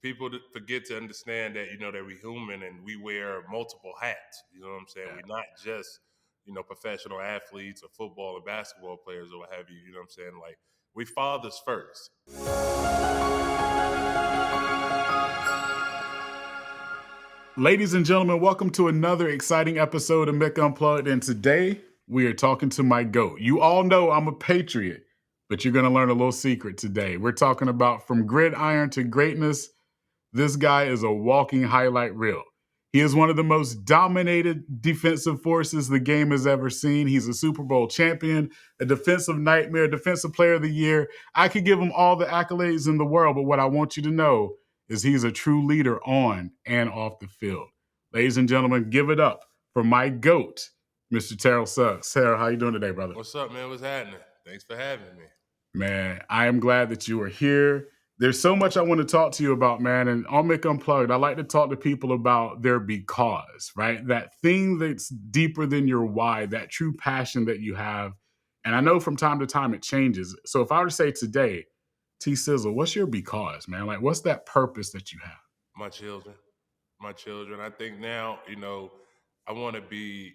people forget to understand that, that we're human and we wear multiple hats. You know what I'm saying? Yeah. We're not just, professional athletes or football or basketball players or what have you. You know what I'm saying? Like, we fathers first. Ladies and gentlemen, welcome to another exciting episode of Mick Unplugged. And today we are talking to my GOAT. You all know I'm a patriot, but you're going to learn a little secret today. We're talking about from gridiron to greatness. This guy is a walking highlight reel. He is one of the most dominated defensive forces the game has ever seen. He's a Super Bowl champion, a defensive nightmare, defensive player of the year. I could give him all the accolades in the world, but what I want you to know is he's a true leader on and off the field. Ladies and gentlemen, give it up for my GOAT, Mr. Terrell Suggs. Terrell, how you doing today, brother? What's up, man? What's happening? Thanks for having me. Man, I am glad that you are here. There's so much I want to talk to you about, man. And on Mick Unplugged, I like to talk to people about their because, right? That thing that's deeper than your why, that true passion that you have. And I know from time to time it changes. So if I were to say today, T Sizzle, what's your because, man? Like, what's that purpose that you have? My children. My children. I think now, I want to be,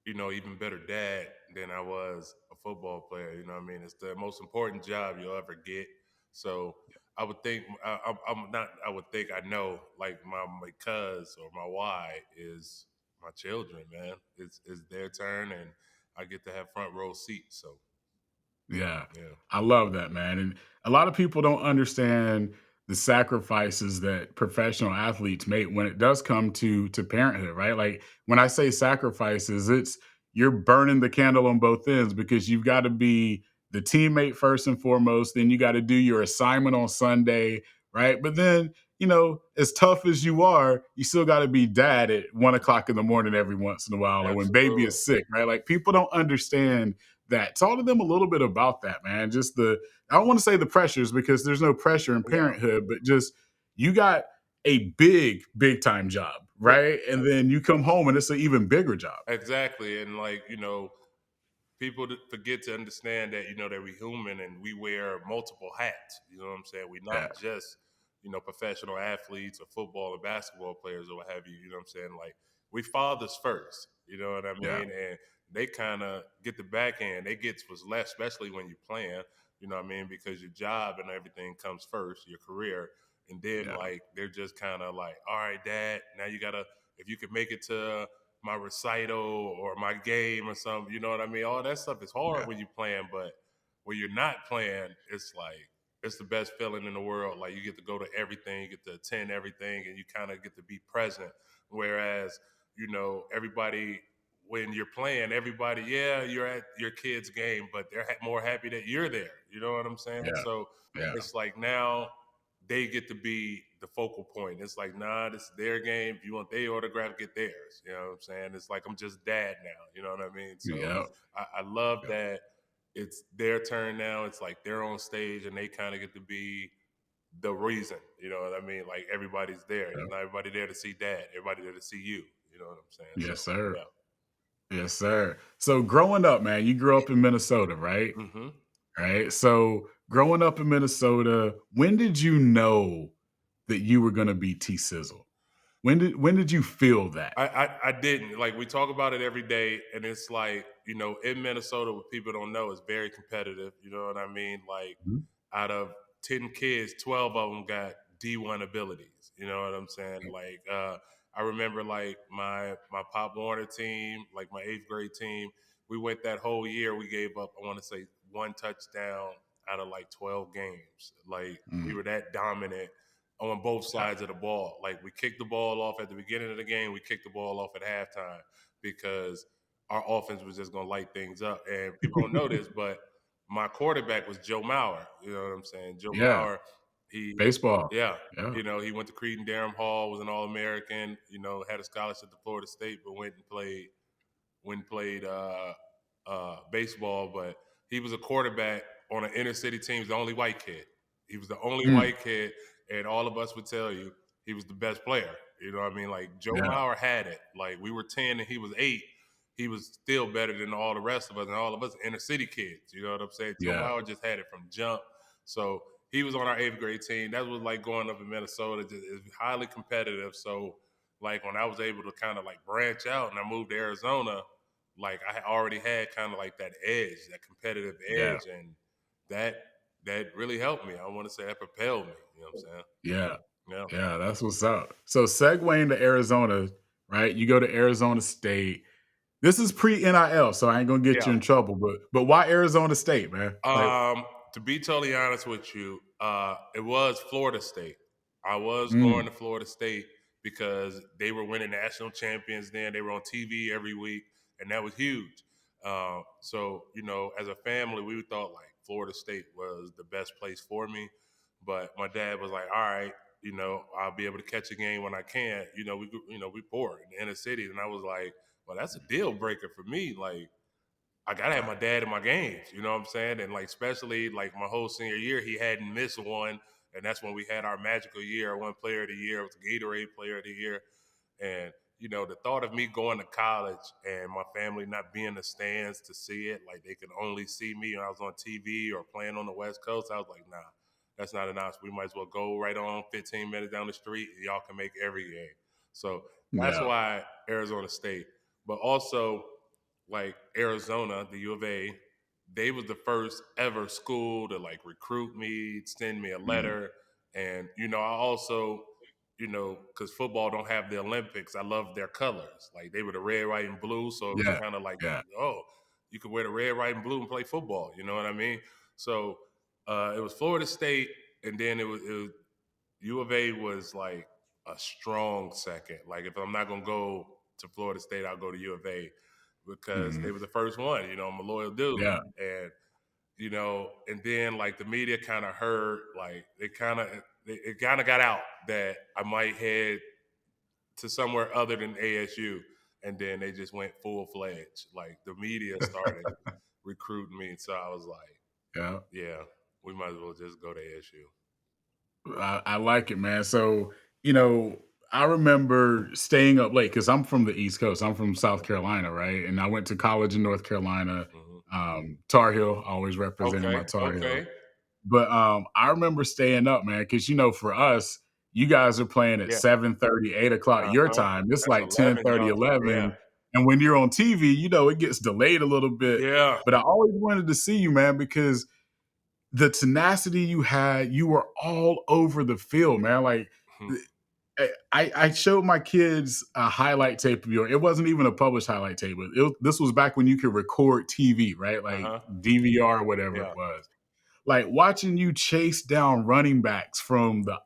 even better dad than I was a football player. You know what I mean? It's the most important job you'll ever get. So I would think, I'm not, I would think I know, like my cuz or my why is my children, man. It's their turn and I get to have front row seats. So, Yeah, yeah. I love that, man. And a lot of people don't understand the sacrifices that professional athletes make when it does come to parenthood, right? Like when I say sacrifices, it's you're burning the candle on both ends because you've got to be the teammate first and foremost, then you got to do your assignment on Sunday, right? But then, as tough as you are, you still got to be dad at 1 o'clock in the morning every once in a while, or when baby Absolutely. is sick, right? Like people don't understand that. Talk to them a little bit about that, man. Just I don't want to say the pressures because there's no pressure in Yeah. parenthood, but just you got a big time job, Yeah. right? And then you come home and it's an even bigger job. Exactly. And like, people forget to understand that, that we're human and we wear multiple hats. You know what I'm saying? We're Yeah, not just, professional athletes or football or basketball players or what have you. You know what I'm saying? Like, we fathers first. You know what I yeah, mean? And they kind of get the back end. They get what's left, especially when you're playing. You know what I mean? Because your job and everything comes first, your career. And then, yeah, like, they're just kind of like, all right, dad, now you got to, if you can make it to my recital or my game or something. You know what I mean? All that stuff is hard yeah, when you're playing, but when you're not playing, it's like it's the best feeling in the world. Like you get to go to everything, you get to attend everything, and you kind of get to be present. Whereas, everybody when you're playing, everybody, yeah, you're at your kid's game, but they're more happy that you're there. You know what I'm saying? yeah, So yeah, it's like now they get to be the focal point. It's like, nah, this is their game. If you want their autograph, get theirs. You know what I'm saying? It's like I'm just dad now. You know what I mean? So yeah, I love that it's their turn now. It's like they're on stage and they kind of get to be the reason. You know what I mean? Like everybody's there. yeah. Not everybody there to see dad. Everybody there to see you. You know what I'm saying? So Yes, sir. yeah. Yes, sir. So growing up, man, you grew up in Minnesota, right? hmm Right. So growing up in Minnesota, when did you know that you were going to be T Sizzle? When did you feel that? I didn't. Like we talk about it every day, and it's like, in Minnesota, what people don't know is very competitive. You know what I mean? Like Mhm. out of 10 kids, 12 of them got D1 abilities. You know what I'm saying? Like I remember like my Pop Warner team, like my 8th grade team, we went that whole year, we gave up, I want to say, one touchdown out of like 12 games. Like we Mm, were that dominant on both yeah, sides of the ball. Like we kicked the ball off at the beginning of the game, we kicked the ball off at halftime because our offense was just gonna light things up. And people don't know this, but my quarterback was Joe Mauer. You know what I'm saying? Joe yeah. Mauer, he Baseball. yeah, Yeah. he went to Cretin-Derham Hall, was an All-American, had a scholarship to Florida State, but went and played baseball, but he was a quarterback on an inner city team. He's the only white kid. He was the only Mm, white kid, and all of us would tell you he was the best player. You know what I mean? Like Joe yeah. Mauer had it. Like we were 10 and he was 8. He was still better than all the rest of us, and all of us inner city kids. You know what I'm saying? Joe Yeah. Mauer just had it from jump. So he was on our 8th grade team. That was like going up in Minnesota. It's highly competitive. So like when I was able to kind of like branch out and I moved to Arizona, like I already had kind of like that edge, that competitive Yeah. edge, and that that really helped me. I want to say that propelled me. You know what I'm saying? Yeah. Yeah. Yeah, that's what's up. So segueing to Arizona, right? You go to Arizona State. This is pre-NIL, so I ain't gonna get Yeah. you in trouble, but why Arizona State, man? Like, To be totally honest with you, it was Florida State. I was going mm, to Florida State because they were winning national champions then. They were on TV every week, and that was huge. So, as a family, we thought like Florida State was the best place for me. But my dad was like, all right, I'll be able to catch a game when I can. We poor in the inner city. And I was like, well, that's a deal breaker for me. Like, I gotta have my dad in my games, you know what I'm saying? And like especially like my whole senior year, he hadn't missed one. And that's when we had our magical year, one player of the year, it was Gatorade player of the year. And the thought of me going to college and my family not being in the stands to see it, like they could only see me when I was on TV or playing on the West Coast, I was like, nah, that's not an option. We might as well go right on 15 minutes down the street and y'all can make every game. So that's yeah, why Arizona State. But also like Arizona, the U of A, they was the first ever school to like recruit me, send me a mm, letter. And, I also, because football don't have the Olympics, I love their colors. Like they were the red, white, and blue. So it was yeah, kind of like, yeah, oh, you could wear the red, white, and blue and play football. You know what I mean? So it was Florida State, and then it was U of A was like a strong second. Like if I'm not gonna go to Florida State, I'll go to U of A because they mhm, were the first one. I'm a loyal dude, yeah, and and then like the media kind of heard like it kind of got out that I might head to somewhere other than ASU, and then they just went full fledged. Like the media started recruiting me, so I was like, yeah. yeah, we might as well just go to ASU. I like it, man. So, you know, I remember staying up late because I'm from the East Coast. I'm from South Carolina, right? And I went to college in North Carolina, Hmm. Tar Heel, always representing my Okay, Tar Heel. okay. But I remember staying up, man, because for us, you guys are playing at Yeah. 7:30, 8 o'clock your Uh-huh. time. It's That's like 10, 11 30, y'all time. Yeah. 11. And when you're on TV, it gets delayed a little bit. Yeah. But I always wanted to see you, man, because the tenacity you had, you were all over the field, man. Like Mhm. I showed my kids a highlight tape of yours. It wasn't even a published highlight tape. This was back when you could record TV, right? Like Uh-huh. DVR, whatever it Yeah. was. Like watching you chase down running backs from the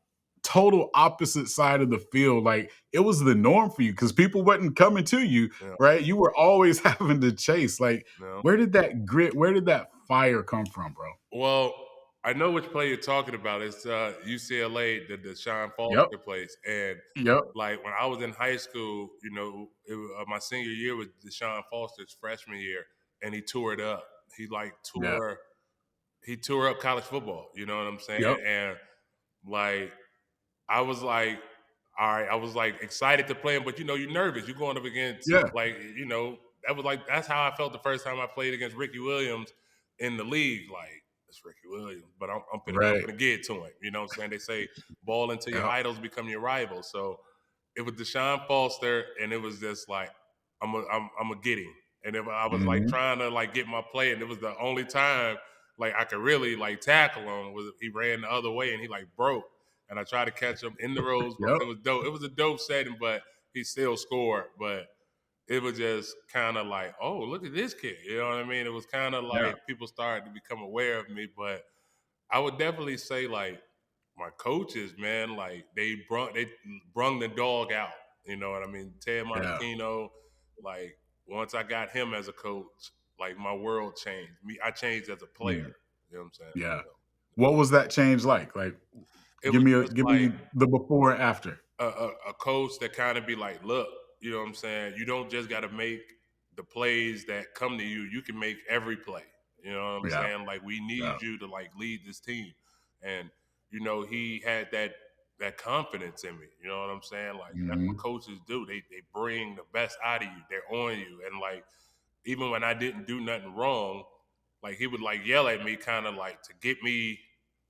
total opposite side of the field, like it was the norm for you because people wasn't coming to you, Yeah. right? You were always having to chase. Like, No. where did that grit, where did that fire come from, bro? Well, I know which play you're talking about. It's UCLA, the Sean Yep. Foster place. And Yep. like when I was in high school, my senior year was Deshaun Foster's freshman year, and he tore it up. He like Yeah. tore up college football. You know what I'm saying? Yep. And like I was like, all right, I was like excited to play him, but you're nervous. You're going up against Yeah. like, that's how I felt the first time I played against Ricky Williams in the league. Like, it's Ricky Williams, but I'm Right. gonna get to him. You know what I'm saying? They say ball until your Yep. idols become your rivals. So it was Deshaun Foster, and it was just like I'm a get him. And if I was like Mhm. trying to like get my play, and it was the only time like I could really like tackle him was if he ran the other way and he like broke, and I tried to catch him in the Rose Bowl. Yep. It was dope. It was a dope setting, but he still scored. But it was just kind of like, oh, look at this kid. You know what I mean? It was kind of Yeah. like people started to become aware of me, but I would definitely say like my coaches, man, like they brung the dog out. You know what I mean? Ted Yeah. Monachino, like once I got him as a coach, like my world changed. I changed as a player. Mm. You know what I'm saying? Yeah. So What was that change like? Like, it was just give like me the before and after. a coach that kind of be like, look, you know what I'm saying? You don't just got to make the plays that come to you. You can make every play. You know what I'm Yeah. saying? Like we Yeah. need you to like lead this team, and he had that confidence in me. You know what I'm saying? Like that's what Mhm. coaches do. They bring the best out of you. They're on you, and like even when I didn't do nothing wrong, like he would like yell at me, kind of like to get me.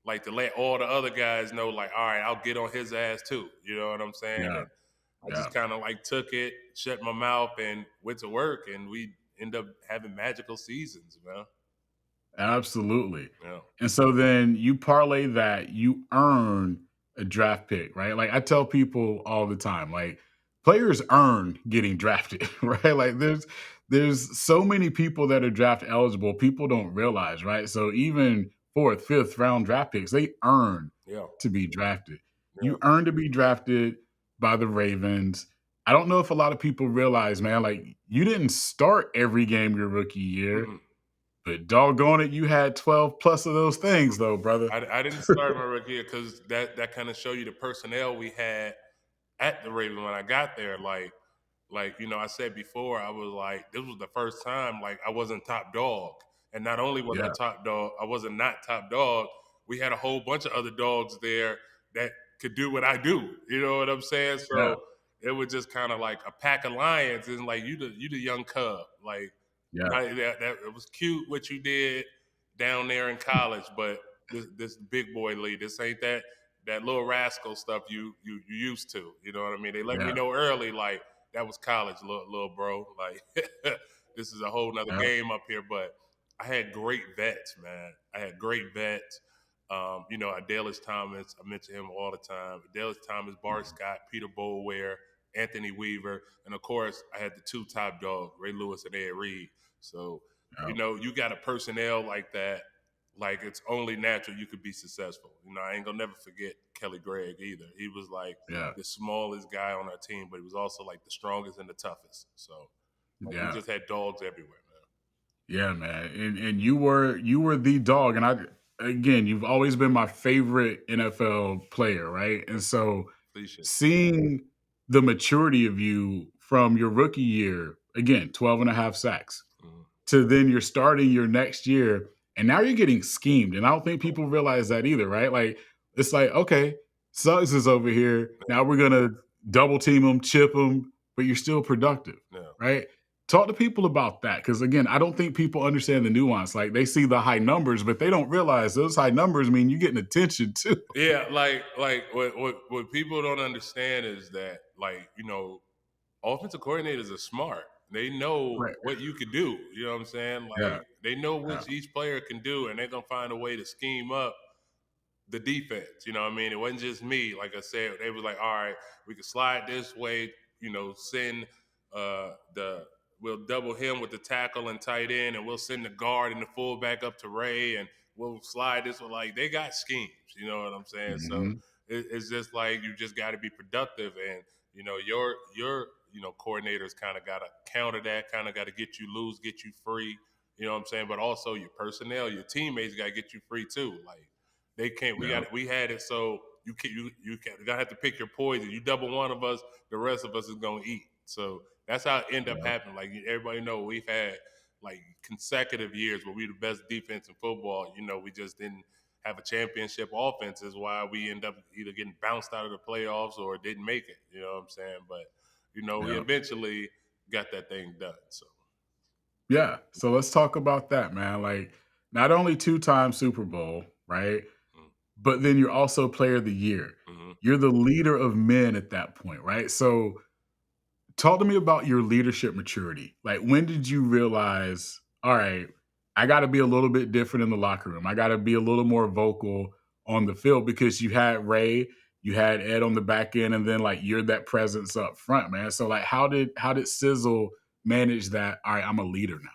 like to let all the other guys know, like, all right, I'll get on his ass too. You know what I'm saying? Yeah. And I Yeah. just kind of like took it, shut my mouth, and went to work, and we end up having magical seasons, man. Absolutely. Yeah. And so then you parlay that, you earn a draft pick, right? Like I tell people all the time, like players earn getting drafted, right? Like there's so many people that are draft eligible, people don't realize, right? So even fourth, fifth round draft picks, they earn Yeah. to be drafted. Yeah. You earn to be drafted by the Ravens. I don't know if a lot of people realize, man, like you didn't start every game your rookie year, Mm-mm. but doggone it, you had 12 plus of those things though, brother. I didn't start my rookie year because that kind of show you the personnel we had at the Ravens when I got there. Like I said before, I was like, this was the first time like I wasn't top dog, and not only was I Yeah, top dog, I wasn't not top dog. We had a whole bunch of other dogs there that could do what I do. You know what I'm saying? yeah, So it was just kind of like a pack of lions, and like you the young cub. Like yeah, that it was cute what you did down there in college, but this big boy league, this ain't that little rascal stuff you used to. You know what I mean? They let me yeah, know early, like that was college, little bro. Like this is a whole nother yeah, game up here. But I had great vets, man. I had great vets. Adelius Thomas, I mention him all the time. Adelius Thomas, Bart mhm, Scott, Peter Boulware, Anthony Weaver, and of course I had the two top dogs, Ray Lewis and Ed Reed. So, yeah, you got a personnel like that, like it's only natural you could be successful. I ain't gonna never forget Kelly Gregg either. He was like yeah, the smallest guy on our team, but he was also like the strongest and the toughest. So like we yeah, just had dogs everywhere, man. yeah, man. And you were the dog. And again, you've always been my favorite NFL player, right? And so Appreciate seeing the maturity of you from your rookie year, again, 12 and a half sacks, it. Mhm. to then you're starting your next year and now you're getting schemed. And I don't think people realize that either, right? Like it's like, okay, Suggs is over here. Now we're gonna double team him, chip him, but you're still productive, Yeah. right? Talk to people about that. Cause again, I don't think people understand the nuance. Like they see the high numbers, but they don't realize those high numbers mean you're getting attention too. Yeah, like what people don't understand is that offensive coordinators are smart. They know Right. what you could do. You know what I'm saying? Yeah. Like they know Yeah. which each player can do, and they're gonna find a way to scheme up the defense. You know what I mean? It wasn't just me. Like I said, they was like, all right, we can slide this way, send the we'll double him with the tackle and tight end, and we'll send the guard and the fullback up to Ray, and we'll slide this one. Like they got schemes, you know what I'm saying? So Mhm. it's just like you just got to be productive, and your coordinators kind of got to counter that, kind of got to get you loose, get you free. You know what I'm saying? But also your personnel, your teammates got to get you free too. Like they can't. Yeah. We had it so you gotta have to pick your poison. You double one of us, the rest of us is gonna eat. So that's how it end up Yeah. happening. Like everybody know, we've had like consecutive years where we the best defense in football. We just didn't have a championship offense. Is why we end up either getting bounced out of the playoffs or didn't make it. You know what I'm saying? But we Yeah. eventually got that thing done. So Yeah. So let's talk about that, man. Like, not only two-time Super Bowl, right? mm, But then you're also player of the year. mm-hmm. You're the leader of men at that point, right? So talk to me about your leadership maturity. Like, when did you realize, all right, I got to be a little bit different in the locker room. I got to be a little more vocal on the field because you had Ray, you had Ed on the back end, and then like you're that presence up front, man. So like, how did Sizzle manage that? All right, I'm a leader now.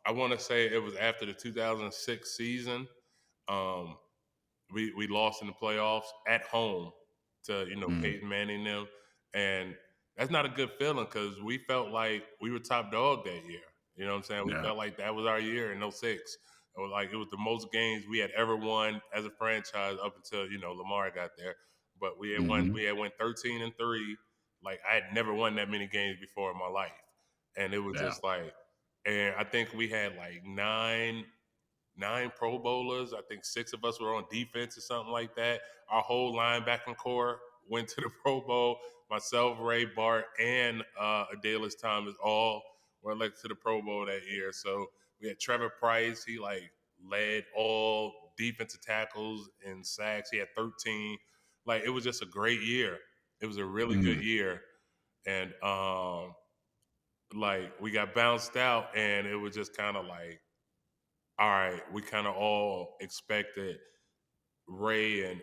I want to say it was after the 2006 season. Um, we lost in the playoffs at home to Mm, Peyton Manning them, and that's not a good feeling because we felt like we were top dog that year. You know what I'm saying? We yeah. felt like that was our year in '06. It was the most games we had ever won as a franchise up until Lamar got there. But Hmm. we had won 13-3. Like I had never won that many games before in my life, and it was Yeah. just like, and I think we had like nine Pro Bowlers. I think six of us were on defense or something like that. Our whole linebacking core went to the Pro Bowl. Myself, Ray, Bart, and Adelius Thomas all were elected to the Pro Bowl that year. So we had Trevor Price. He like led all defensive tackles and sacks. He had 13. Like, it was just a great year. It was a really good Mm. year. And like, we got bounced out, and it was just kind of like, all right, we kind of all expected Ray and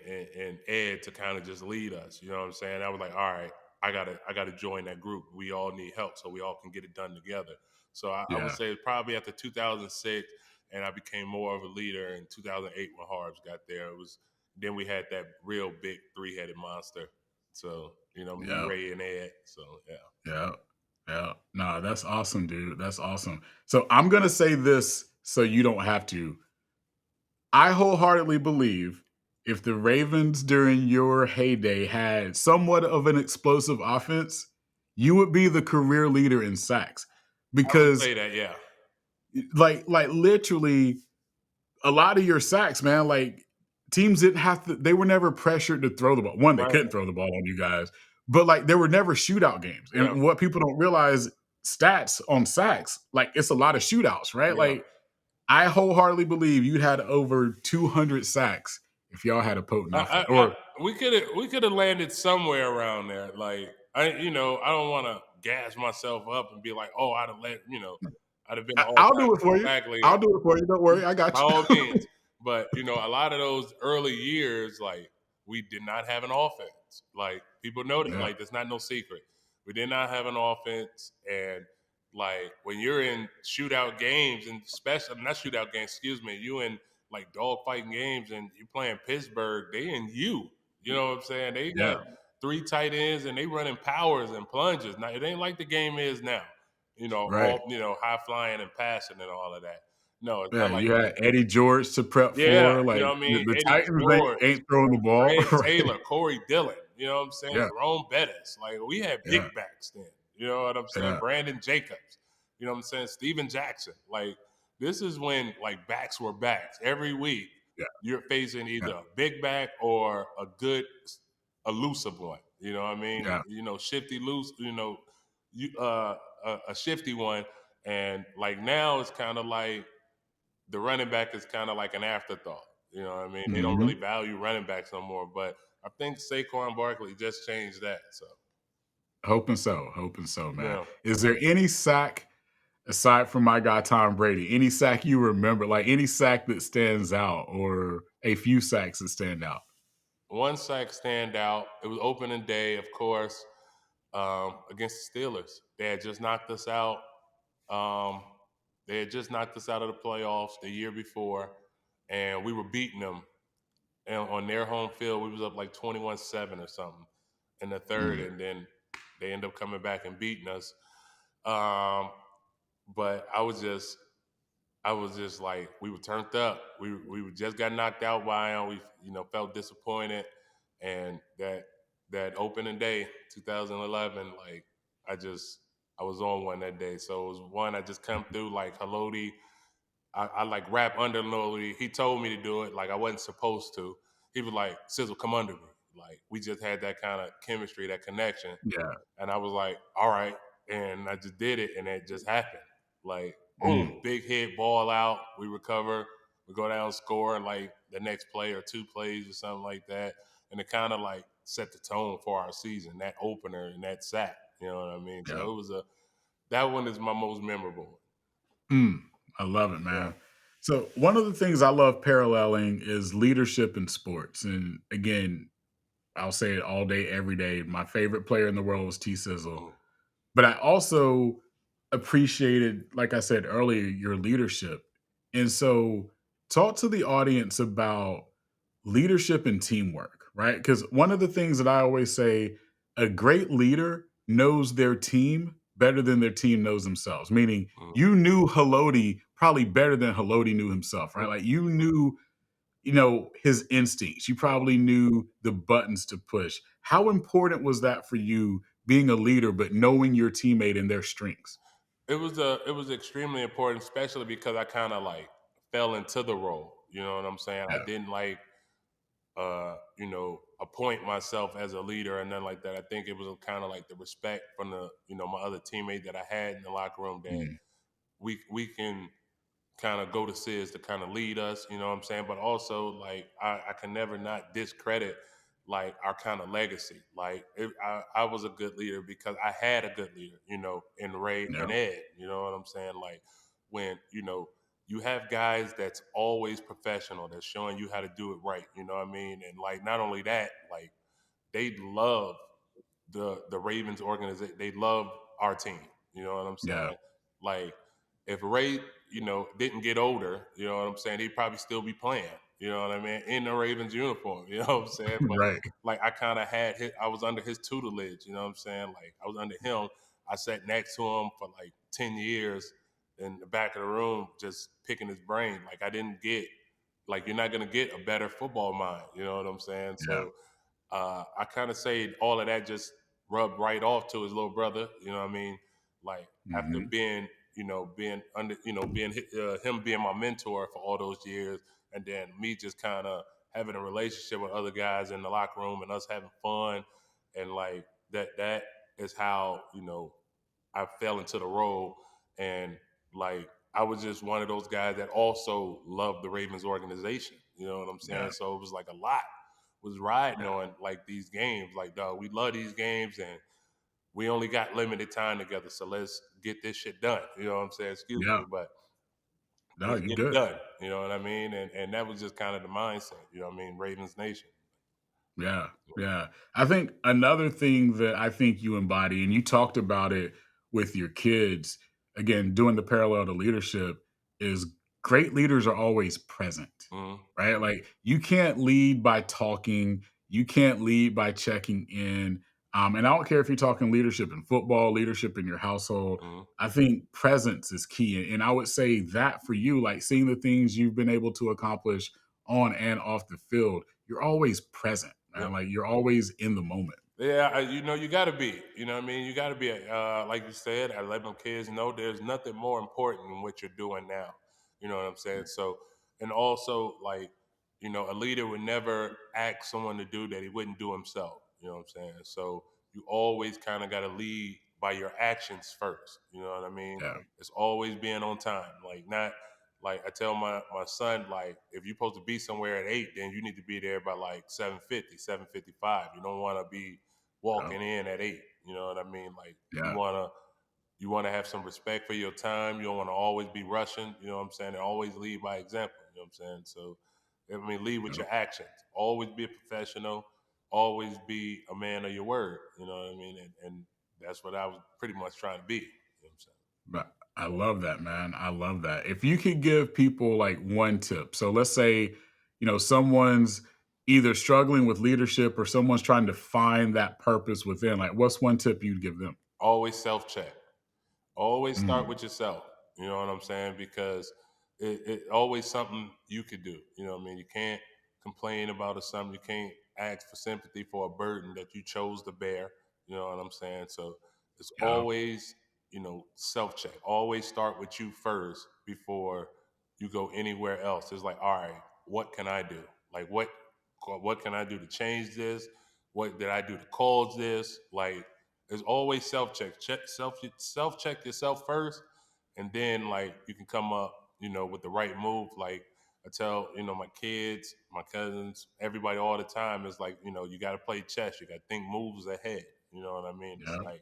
Ed to kind of just lead us. You know what I'm saying? I was like, all right, I gotta join that group. We all need help, so we all can get it done together. So I would Yeah. say probably after 2006, and I became more of a leader in 2008 when Harbs got there. It was then we had that real big three-headed monster. So me, Yeah. Ray, and Ed. So yeah. Yeah. Yeah. Nah, that's awesome, dude. That's awesome. So I'm gonna say this so you don't have to. I wholeheartedly believe if the Ravens during your heyday had somewhat of an explosive offense, you would be the career leader in sacks. I would Because say that, yeah. like literally a lot of your sacks, man, like teams didn't have to, they were never pressured to throw the ball. One, they Right. couldn't throw the ball on you guys, but like there were never shootout games. Yeah. And what people don't realize, stats on sacks, like it's a lot of shootouts, right? Yeah. Like I wholeheartedly believe you'd had over 200 sacks if y'all had a potent offense. I Or we could have landed somewhere around there. Like, I don't want to gas myself up and be like, oh, I'd have been an all I'll time do it for you. sack leader. I'll do it for you. Don't worry, I By got all you. means. But a lot of those early years, like, we did not have an offense. Like, people know that. Yeah, Like, that's not no secret. We did not have an offense, and like when you're in shootout games, and especially not shootout games, excuse me, you in like dogfighting games, and you playing Pittsburgh, they in you. You know what I'm saying? They got yeah, three tight ends, and they running powers and plunges. Now it ain't like the game is now. right. All high flying and passing and all of that. No, it's Yeah, not like you that. had Eddie George to prep Yeah, for. you Like know what I mean? the Eddie Titans George, ain't throwing the ball. Fred Right. Taylor, Corey Dillon, you know what I'm saying? Yeah, Jerome Bettis. Like, we had yeah, big backs then. You know what I'm saying? yeah, Brandon Jacobs. You know what I'm saying? Steven Jackson. Like, this is when like backs were backs. Every week yeah, you're facing yeah, either a big back or a good elusive one. You know what I mean? yeah. Shifty loose, you a shifty one. And like now it's kind of like the running back is kind of like an afterthought. You know what I mean? They don't really Mhm. value running backs no more. But I think Saquon Barkley just changed that. So Hoping so, man. yeah, Is there any sack aside from my guy Tom Brady? Any sack you remember, like any sack that stands out, or a few sacks that stand out? one sack stand out. It was opening day, of course, against the Steelers. They had just knocked us out. Um, they had just knocked us out of the playoffs the year before, and we were beating them. And on their home field, we was up like 21-7 or something in the third, Mm, and then they end up coming back and beating us. Um, but I was just like, we were turned up. We just got knocked out by them. We felt disappointed, and that opening day, 2011, like I just I was on one that day. So it was one I just come through like Haloti. I like rap under Haloti. He told me to do it. Like, I wasn't supposed to. He was like, Sizzle, come under me. Like, we just had that kind of chemistry, that connection. yeah. And I was like, all right. And I just did it, and it just happened. Like, boom, Mm, big hit, ball out. We recover. We go down, score, and like the next play or two plays or something like that. And it kind of like set the tone for our season, that opener and that sack. You know what I mean? So yeah. that one is my most memorable. Mm, I love it, Yeah. man. So one of the things I love paralleling is leadership in sports. And again, I'll say it all day, every day. My favorite player in the world was T Sizzle. Mhm. But I also appreciated, like I said earlier, your leadership. And so talk to the audience about leadership and teamwork, right? Because one of the things that I always say, a great leader knows their team better than their team knows themselves. Meaning Mhm. you knew Haloti probably better than Haloti knew himself, right? Like you knew, his instincts. You probably knew the buttons to push. How important was that for you being a leader, but knowing your teammate and their strengths? It was extremely important, especially because I kind of like fell into the role. You know what I'm saying? I Yeah. didn't like appoint myself as a leader and nothing like that. I think it was kind of like the respect from my other teammate that I had in the locker room, that Mm, we can kind of go to Sis to kind of lead us, you know what I'm saying? But also, like, I can never not discredit like our kind of legacy. Like, I was a good leader because I had a good leader, you know, in Ray Yeah. and Ed. You know what I'm saying? Like, when you have guys that's always professional, that's showing you how to do it right. You know what I mean? And like, not only that, like they love the Ravens organization. They love our team. You know what I'm Yeah. saying? Like if Ray, didn't get older, you know what I'm saying, he'd probably still be playing. You know what I mean? In the Ravens uniform. You know what I'm saying? But Right. like I kind of I was under his tutelage. You know what I'm saying? Like I was under him. I sat next to him for like 10 years in the back of the room, just picking his brain. Like I didn't get like you're not gonna get a better football mind. You know what I'm saying? Yeah. So I kind of say all of that just rubbed right off to his little brother. You know what I mean? Like after Hmm. being under, him being my mentor for all those years, and then me just kind of having a relationship with other guys in the locker room and us having fun, and like that is how I fell into the role, and like I was just one of those guys that also loved the Ravens organization. You know what I'm Yeah. saying? So it was like a lot was riding Yeah. on like these games. Like, dog, we love these games and we only got limited time together. So let's get this shit done. You know what I'm saying? Excuse Yeah. me, but No, let's you're get it good. done. You know what I mean? And that was just kind of the mindset. You know what I mean? Ravens Nation. Yeah, yeah. I think another thing that I think you embody, and you talked about it with your kids, again, doing the parallel to leadership, is great leaders are always present, Mm-hmm. right? Like you can't lead by talking, you can't lead by checking in. And I don't care if you're talking leadership in football, leadership in your household. Mm-hmm. I think presence is key. And I would say that for you, like seeing the things you've been able to accomplish on and off the field, you're always present, Yeah. man. Like you're always in the moment. Yeah, you got to be. You know what I mean? You got to be, like you said, I let my kids know there's nothing more important than what you're doing now. You know what I'm saying? So, and also, like, a leader would never ask someone to do that he wouldn't do himself. You know what I'm saying? So, you always kind of got to lead by your actions first. You know what I mean? Yeah. It's always being on time. Like, not like I tell my son, like, if you're supposed to be somewhere at 8, then you need to be there by like 7:50, 7:55. You don't want to be Yeah. walking in at 8. You know what I mean? Like Yeah. you wanna have some respect for your time. You don't want to always be rushing. You know what I'm saying? And always lead by example. You know what I'm saying? So I mean, lead with Yeah. your actions. Always be a professional. Always be a man of your word. You know what I mean? And that's what I was pretty much trying to be. You know what I'm saying? But I love that, man. I love that. If you could give people like one tip. So let's say, someone's either struggling with leadership or someone's trying to find that purpose within. Like, what's one tip you'd give them? Always self check. Always start Mm, with yourself. You know what I'm saying? Because it always something you could do. You know what I mean? You can't complain about a something. You can't ask for sympathy for a burden that you chose to bear. You know what I'm saying? So it's yeah. always, self check. Always start with you first before you go anywhere else. It's like, all right, what can I do? Like what can I do to change this? What did I do to cause this? Like there's always self check. Self check yourself first, and then like you can come up, with the right move. Like I tell my kids, my cousins, everybody all the time is like you got to play chess. You got to think moves ahead. You know what I mean? It's Yeah. like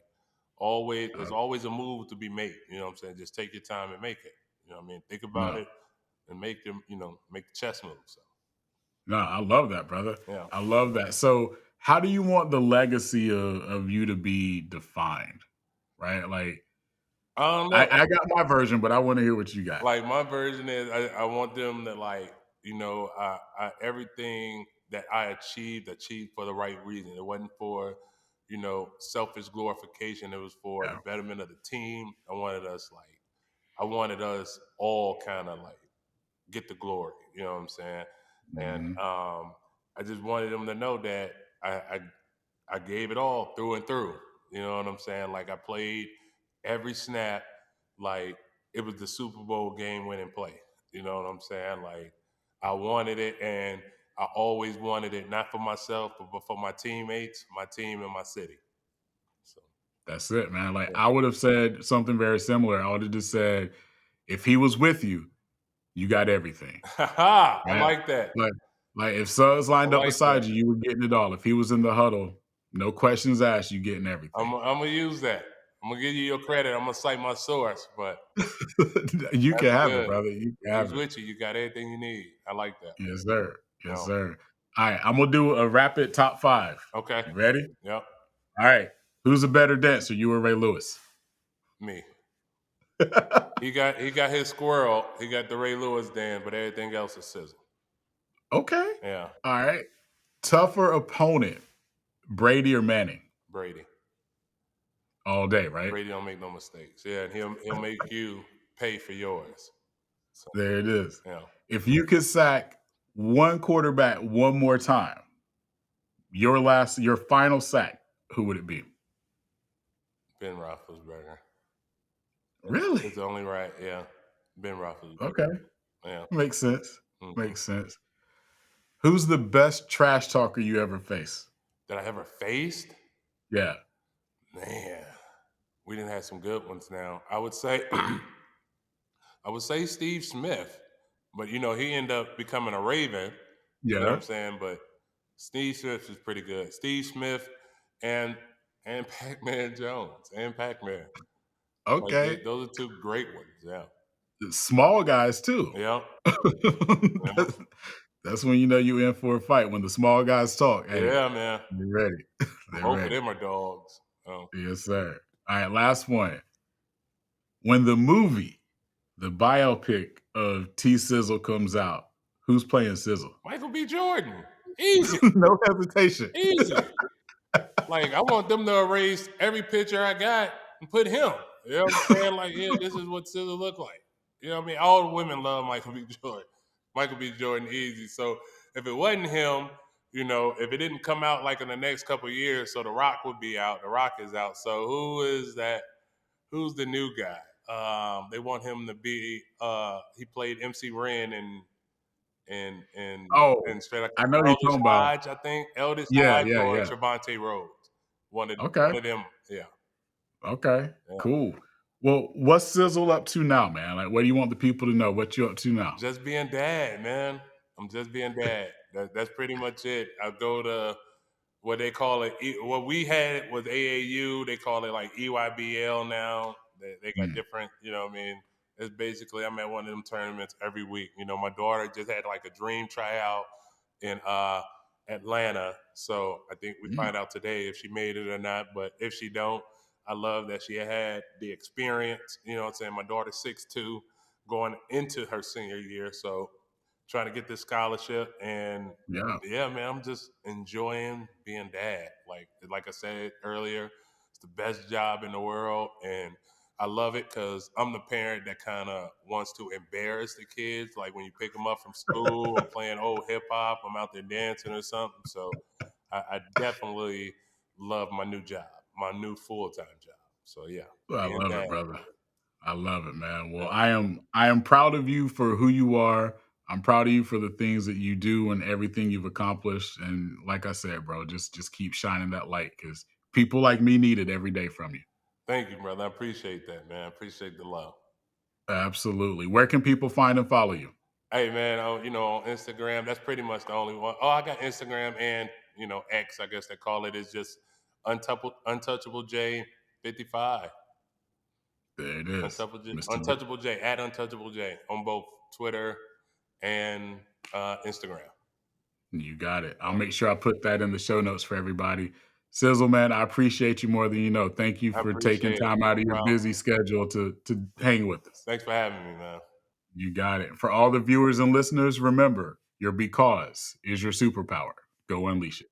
always Yeah. there's always a move to be made. You know what I'm saying? Just take your time and make it. You know what I mean? Think about No. it and make them. Make the chess move. So No, I love that, brother. yeah. I love that. So, how do you want the legacy of you to be defined? Right? Like, I don't I, know. I got my version, but I want to hear what you got. Like my version is I want them to like, everything that I achieved for the right reason. It wasn't for, selfish glorification. It was for the Yeah. betterment of the team. I wanted us all kind of like get the glory. You know what I'm saying? And Hmm. I just wanted them to know that I gave it all through and through. You know what I'm saying? Like I played every snap like it was the Super Bowl game winning play. You know what I'm saying? Like I wanted it and I always wanted it not for myself but for my teammates, my team and my city. So That's it, man. Like yeah. I would have said something very similar. I would have just said, if he was with you, you got everything. I Right? like that. Like like, if Suggs I lined up like that. beside you, you were getting it all. If he was in the huddle, no questions asked, you getting everything. I'm gonna use that. I'm gonna give you your credit. I'm gonna cite my source, but You can that's have it, good. brother. You If can he's have it. with you, you got everything you need. I like that. Yes, sir. Yes, No. sir. Alright, I'm gonna do a rapid top 5. Okay. You ready? Yep. Alright. Who's a better dancer, you or Ray Lewis? Me. He got his squirrel. He got the Ray Lewis dance, but everything else is Sizzle. Okay. Yeah. Alright. Tougher opponent, Brady or Manning? Brady. All day, right? Brady don't make no mistakes. Yeah, and he'll make you pay for yours. So There it is. yeah. If you could sack one quarterback one more time, your final sack, who would it be? Ben Roethlisberger. Really? It's the only right. Yeah. Ben Roethlisberger. Okay. Yeah. Makes sense. Mhm. Makes sense. Who's the best trash talker you ever faced? That I ever faced? Yeah. Man, we didn't have some good ones. Now I would say, I would say Steve Smith, but he ended up becoming a Raven. You know what Yeah. I'm saying? But Steve Smith is pretty good. Steve Smith and Pac-Man Jones and Pac-Man. Like Okay. those are two great ones. Yeah. Small guys too. Yeah. That's that's when you know you in for a fight. When the small guys talk, hey, Yeah, man. they're ready. They're Both of ready. them are dogs. Oh, Yes, sir. All right, last one. When the movie, the biopic of T Sizzle comes out, who's playing Sizzle? Michael B. Jordan. Easy. No hesitation. Easy. Like I want them to erase every picture I got and put him. You know what I'm saying? Like, yeah, this is what Sizzle look like. You know what I mean? All the women love Michael B. Jordan. Michael B. Jordan, easy. So if it wasn't him, if it didn't come out like in the next couple of years, so The Rock would be out. The Rock is out. So who is that? Who's the new guy? They want him to be. He played MC Ren and and Oh, and straight like I know who you're Eldest talking about. Hodge, I think Eldest Yeah, Hodge yeah, or yeah. Trevante Rhodes. One of Okay. one of them. Yeah, Okay. yeah. Cool. Well, what's Sizzle up to now, man? Like, what do you want the people to know? What you up to now? Just being dad, man. I'm just being dad. That's pretty much it. I go to what they call it. What we had was AAU. They call it like EYBL now. They got Mm, different. You know what I mean? It's basically I'm at one of them tournaments every week. My daughter just had like a dream tryout in Atlanta. So I think we mm. find out today if she made it or not. But if she don't, I love that she had the experience. You know what I'm saying? My daughter's 6'2", going into her senior year. So trying to get this scholarship and Yeah. yeah, man, I'm just enjoying being dad. Like I said earlier, it's the best job in the world, and I love it because I'm the parent that kind of wants to embarrass the kids. Like when you pick them up from school, I'm playing old hip hop, I'm out there dancing or something. So I definitely love my new job, my new full time job. So yeah, Well, I being love it, dad. brother. I love it, man. Well, Yeah. I am proud of you for who you are. I'm proud of you for the things that you do and everything you've accomplished. And like I said, bro, just keep shining that light because people like me need it every day from you. Thank you, brother. I appreciate that, man. I appreciate the love. Absolutely. Where can people find and follow you? Hey man, on Instagram, that's pretty much the only one. Oh, I got Instagram and X, I guess they call it. Is just Untouchable J 55. There it is, Mr. D. Untouchable J at Untouchable J on both Twitter and Instagram. You got it. I'll Yeah. make sure I put that in the show notes for everybody. Sizzle, man, I appreciate you more than you know. Thank you I for taking appreciate it. time out No of your problem. busy schedule to hang with us. Thanks for having me, man. You got it. For all the viewers and listeners, remember your because is your superpower. Go unleash it.